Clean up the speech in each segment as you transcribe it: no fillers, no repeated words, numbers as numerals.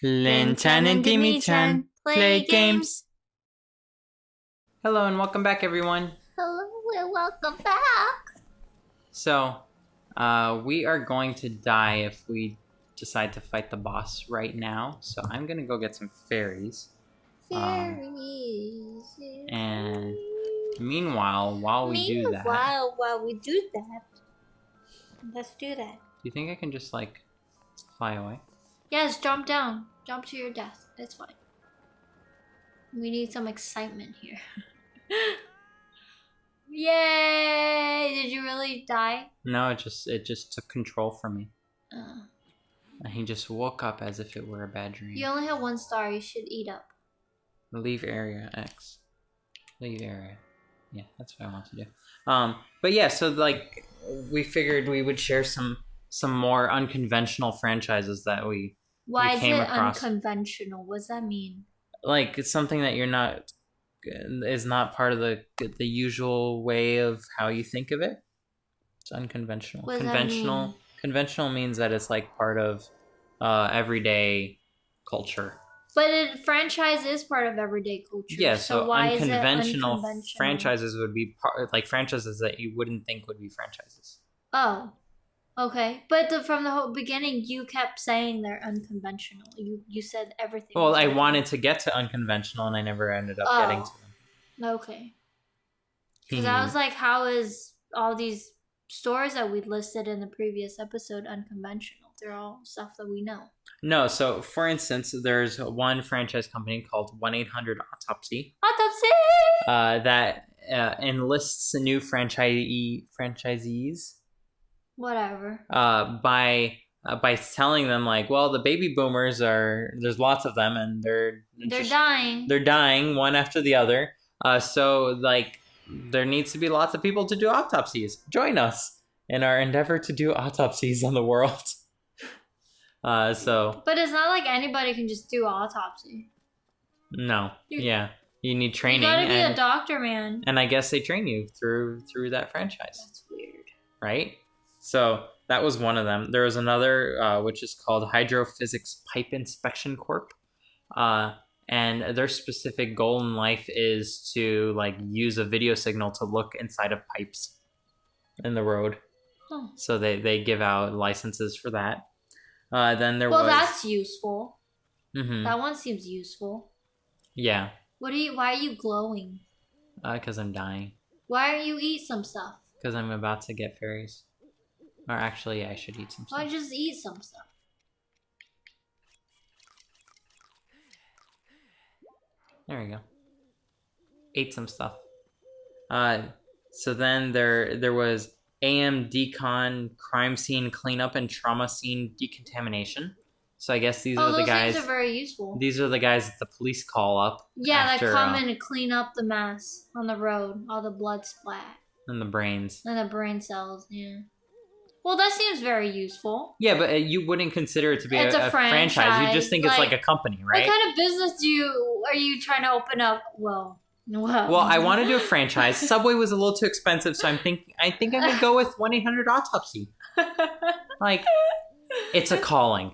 Linh-chan and Dimi-chan play games. Hello and welcome back, everyone. Hello and welcome back. So, we are going to die if we decide to fight the boss right now. So I'm gonna go get some fairies. Fairies. And meanwhile, while we do that, let's do that. do you think I can just like fly away? Yes, jump down. Jump to your death. It's fine. We need some excitement here. Yay! Did you really die? No, it just took control from me. And he just woke up as if it were a bad dream. You only have 1 star. You should eat up. Leave area X. Leave area. Yeah, that's what I want to do. But yeah, so like we figured we would share some more unconventional franchises that we came across. Unconventional? What does that mean? Like it's something that is not part of the usual way of how you think of it. It's unconventional. What does that mean? Conventional means that it's like part of everyday culture. But franchise is part of everyday culture. Yeah, so why unconventional, is it unconventional franchises would be like franchises that you wouldn't think would be franchises. Oh, okay. But from the whole beginning, you kept saying they're unconventional. You said everything. Well, I wanted to get to unconventional, and I never ended up getting to them. Okay. Because I was like, how is all these stores that we listed in the previous episode unconventional? They're all stuff that we know. No, so for instance, there's one franchise company called 1-800-AUTOPSY. Autopsy! That enlists new franchisees. Whatever. By telling them like, well, the baby boomers there's lots of them, and they're dying. They're dying one after the other. So like, there needs to be lots of people to do autopsies. Join us in our endeavor to do autopsies on the world. But it's not like anybody can just do autopsy. No. Yeah. You need training. You gotta be a doctor, man. And I guess they train you through that franchise. That's weird. Right? So that was one of them. There was another, which is called Hydrophysics Pipe Inspection Corp. And their specific goal in life is to like use a video signal to look inside of pipes in the road. Huh. So they give out licenses for that. Then there was... Well, that's useful. Mm-hmm. That one seems useful. Yeah. Why are you glowing? Because I'm dying. Why don't you eat some stuff? Because I'm about to get fairies. Or actually, I should eat some stuff. Why don't you just eat some stuff? There we go. Ate some stuff. So then there was AM Decon Crime Scene Cleanup and Trauma Scene Decontamination. So I guess these are the guys. Those things are very useful. These are the guys that the police call up. Yeah, that come in and clean up the mess on the road, all the blood splat. And the brains. And the brain cells, yeah. Well, that seems very useful. Yeah, but you wouldn't consider it to be a franchise. You just think it's like a company, right? What kind of business are you trying to open up? Well, I want to do a franchise. Subway was a little too expensive, so I think I'm gonna go with 1-800-AUTOPSY. Like, it's a calling,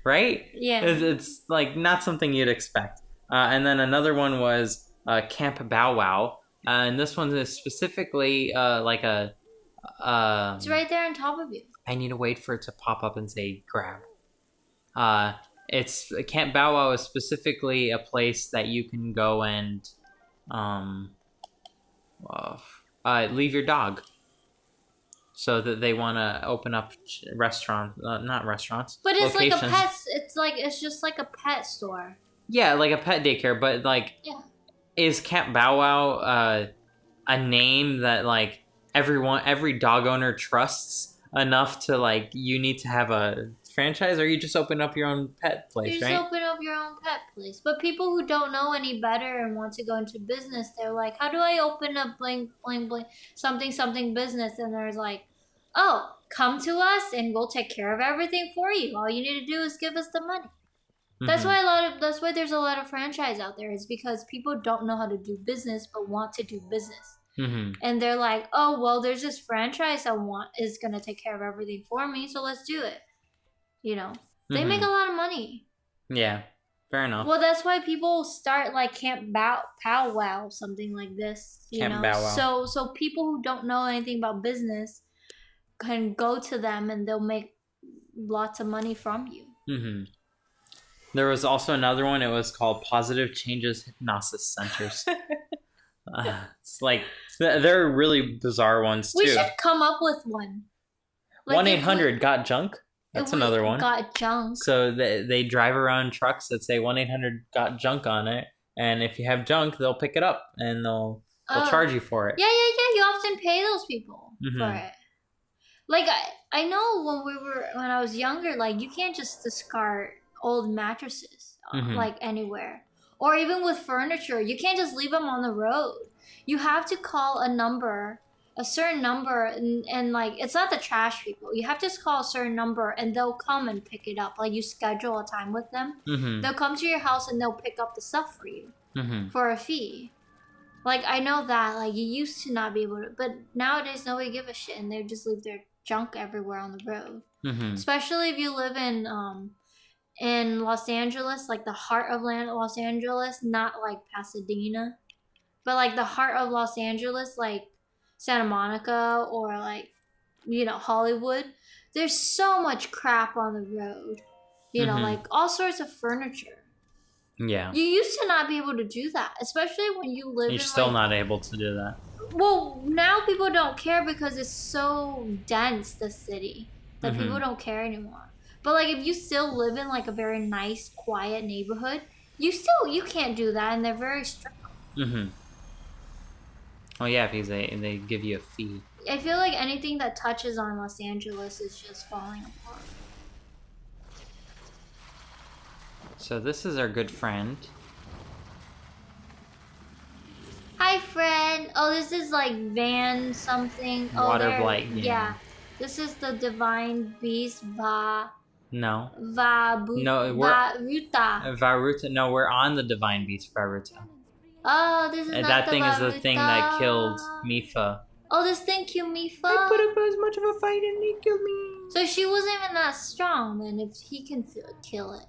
right? Yeah, it's like not something you'd expect. And then another one was Camp Bow Wow, and this one is specifically like a. It's right there on top of you. I need to wait for it to pop up and say grab. It's Camp Bow Wow is specifically a place that you can go and leave your dog. So that they want to open up not restaurants, but it's locations. Like a pet. It's just like a pet store. Yeah, like a pet daycare, but like, is Camp Bow Wow a name that like every dog owner trusts enough to like you need to have a franchise, or you just open up your own pet place, right? You just open up your own pet place. But people who don't know any better and want to go into business, they're like, how do I open up bling bling bling something business? And there's like, oh, come to us and we'll take care of everything for you. All you need to do is give us the money. Mm-hmm. That's why there's a lot of franchise out there, is because people don't know how to do business but want to do business. Mm-hmm. And they're like, oh, well, there's this franchise I want is going to take care of everything for me, so let's do it. You know? They make a lot of money. Yeah, fair enough. Well, that's why people start like Camp Powwow, something like this. Camp Bow Wow. So people who don't know anything about business can go to them and they'll make lots of money from you. Mm-hmm. There was also another one. It was called Positive Changes Hypnosis Centers. It's like there are really bizarre ones too. We should come up with one. Like 1-800-GOT-JUNK. That's another one. Got junk. So they drive around trucks that say 1-800-GOT-JUNK on it, and if you have junk, they'll pick it up and they'll charge you for it. Yeah. You often pay those people for it. Like I know when I was younger, like you can't just discard old mattresses like anywhere, or even with furniture, you can't just leave them on the road. You have to call a certain number, and like it's not the trash people. You have to call a certain number, and they'll come and pick it up. Like you schedule a time with them, they'll come to your house and they'll pick up the stuff for you for a fee. Like I know that like you used to not be able to, but nowadays nobody give a shit, and they just leave their junk everywhere on the road. Especially if you live in Los Angeles, like the heart of Los Angeles, not like Pasadena, but like the heart of Los Angeles, like Santa Monica or like Hollywood. There's so much crap on the road, like all sorts of furniture. Yeah, you used to not be able to do that, especially when you live. You're still not able to do that. Well, now people don't care because it's so dense, the city, that people don't care anymore. But like if you still live in like a very nice, quiet neighborhood, you can't do that, and they're very strict. Oh yeah, because they give you a fee. I feel like anything that touches on Los Angeles is just falling apart. So this is our good friend. Hi, friend. Oh, this is like Van something. Waterblight Ganon. Yeah. This is the divine beast Varuta. No, Varuta. No, we're on the divine beast Varuta. Oh, this is not that the thing Varuta. Is the thing that killed Mipha. Oh, this thing killed Mipha. I put up as much of a fight and he killed me. So she wasn't even that strong then if he can kill it.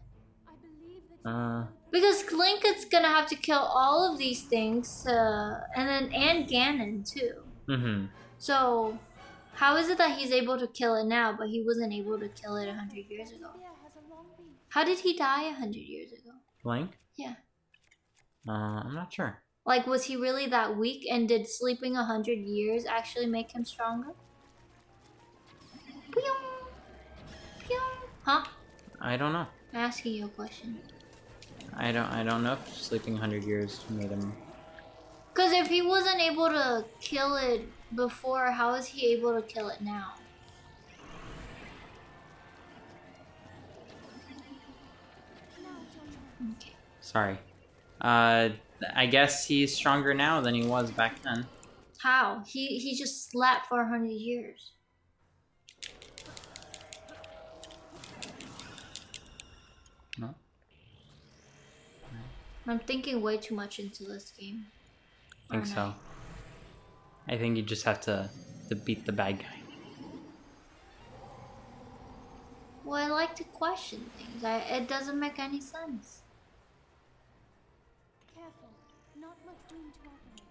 Because Link is gonna have to kill all of these things, and Ganon too. So, how is it that he's able to kill it now, but he wasn't able to kill it 100 years ago? How did he die 100 years ago? Link? Yeah. I'm not sure. Like, was he really that weak, and did sleeping 100 years actually make him stronger? Huh? I don't know. I'm asking you a question. I don't know if sleeping 100 years made him. Because if he wasn't able to kill it before, how is he able to kill it now? Okay. Sorry. I guess he's stronger now than he was back then. How? He just slept for 100 years. No. I'm thinking way too much into this game. I think so. I think you just have to beat the bad guy. Well, I like to question things. It doesn't make any sense. Careful, not much room to operate.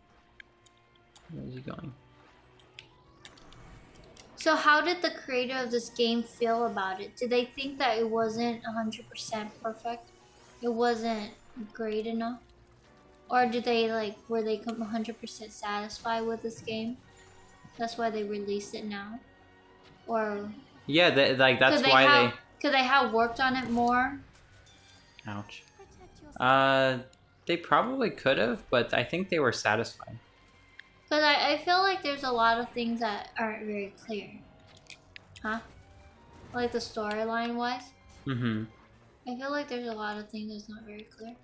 Where is he going? So how did the creator of this game feel about it? Did they think that it wasn't 100% perfect? It wasn't great enough? Or did they were they 100% satisfied with this game? That's why they released it now? Or yeah, that's why could they have worked on it more? Ouch. They probably could have, but I think they were satisfied. Because I feel like there's a lot of things that aren't very clear. Huh? Like the storyline wise? Mm-hmm. I feel like there's a lot of things that's not very clear.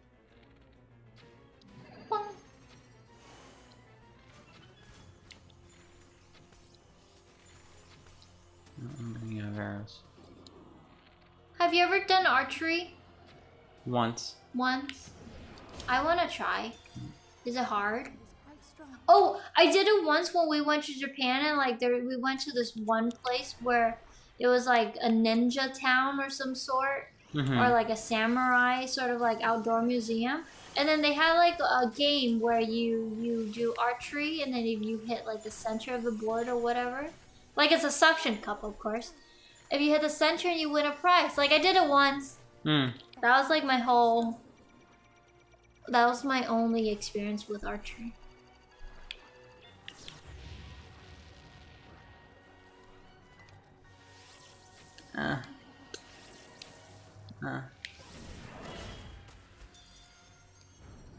I'm running out of arrows. Have you ever done archery? Once. Once? I want to try. Is it hard? Oh, I did it once when we went to Japan, and we went to this one place where it was like a ninja town or some sort, or like a samurai sort of like outdoor museum. And then they had like a game where you do archery, and then if you hit like the center of the board or whatever, like it's a suction cup, of course. If you hit the center, you win a prize. Like I did it once. That was like my whole. That was my only experience with archery.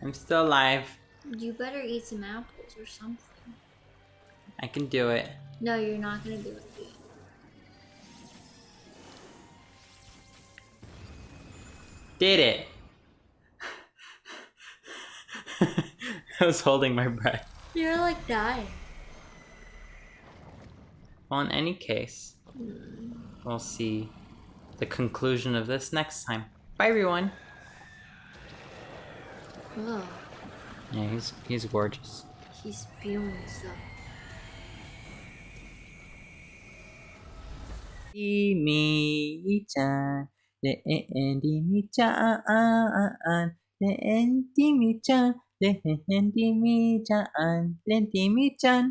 I'm still alive. You better eat some apples or something. I can do it. No, you're not gonna be able to do it. Did it. I was holding my breath. You're like dying. Well, in any case, we'll see the conclusion of this next time. Bye, everyone. Ugh, Yeah, he's gorgeous. he's spewing stuff. Dimi-chan, Dimi-chan, Dimi-chan, Dimi-chan, Dimi-chan,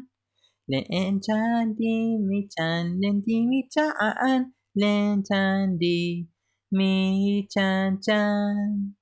Linh-chan, Dimi-chan, Dimi-chan, Linh-chan, Dimi-chan, chan.